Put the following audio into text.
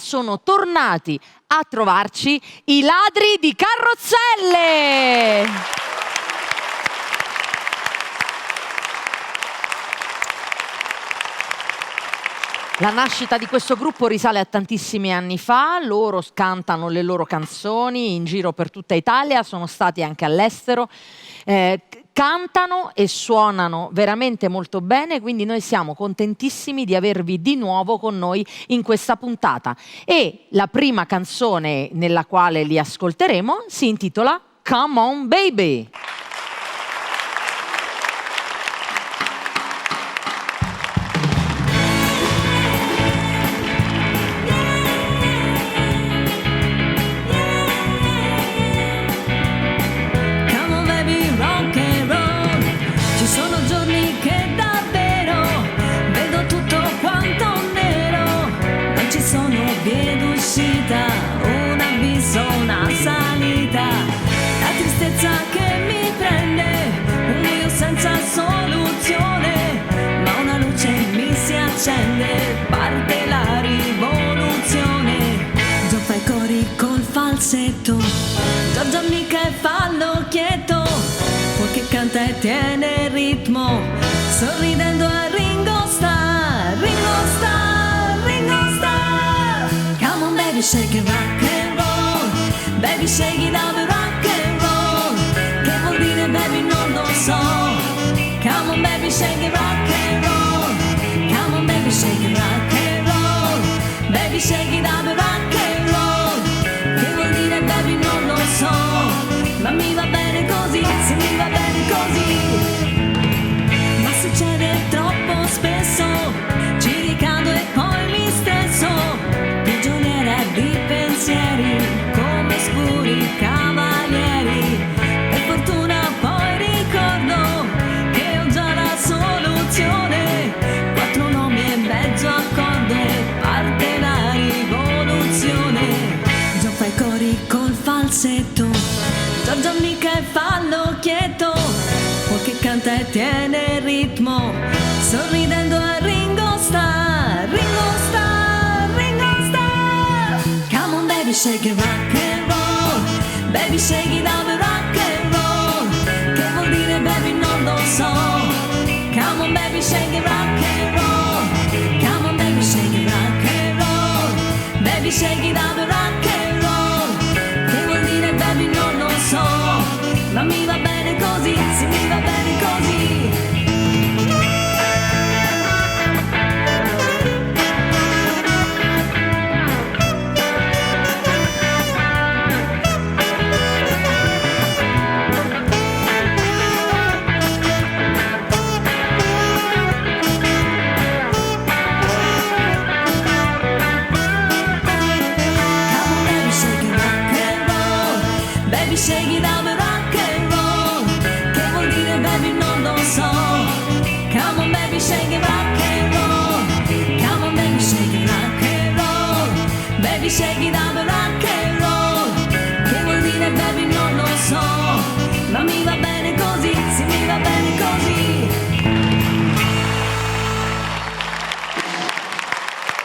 sono tornati a trovarci i ladri di carrozzelle. La nascita di questo gruppo risale a tantissimi anni fa, loro cantano le loro canzoni in giro per tutta Italia, sono stati anche all'estero, cantano e suonano veramente molto bene, quindi noi siamo contentissimi di avervi di nuovo con noi in questa puntata. E la prima canzone nella quale li ascolteremo si intitola Come On Baby. Un abisso, una salita, la tristezza che mi prende, un buio senza soluzione, ma una luce mi si accende, parte la rivoluzione. Già fai cori col falsetto, Giorgia mica fa l'occhietto, poi che canta e tiene il ritmo, sorridendo a Ringo Starr, Ringo Starr, Ringo Starr. Come on baby, shake it, rock and roll, baby shake it up, rock and roll, che vuol dire baby non lo so. Come on baby, shake it, rock and roll, come on baby, shake it, rock and roll, baby shake it up, rock and roll, che vuol dire baby non lo so, ma mi va bene così, se mi va bene così. Ma succede troppo spesso, ci ricado e poi mi stresso, prigioniera di pensieri come scuri cavalieri. Per fortuna poi ricordo che ho già la soluzione, 4 nomi e mezzo accordo e parte la rivoluzione. Già fai cori col falsetto, Giorgia mica fa l'occhietto, poi che canta e tiene il ritmo, sorridendo a Ringo Starr, Ringo Starr, Ringo Starr. Come on baby, shake it, rock and roll, baby shake it up, rock and roll, che vuol dire baby non lo so. Come on baby, shake it, rock and roll, come on baby, shake it, rock and roll, baby shake it up, rock and roll, che vuol dire baby non lo so, ma mi va bene così, sì mi va bene così. Baby shake it up, rock and roll, che vuol dire baby non lo so. Come on baby shake it, rock and roll, come on baby shake it, rock and roll, baby shake it up, rock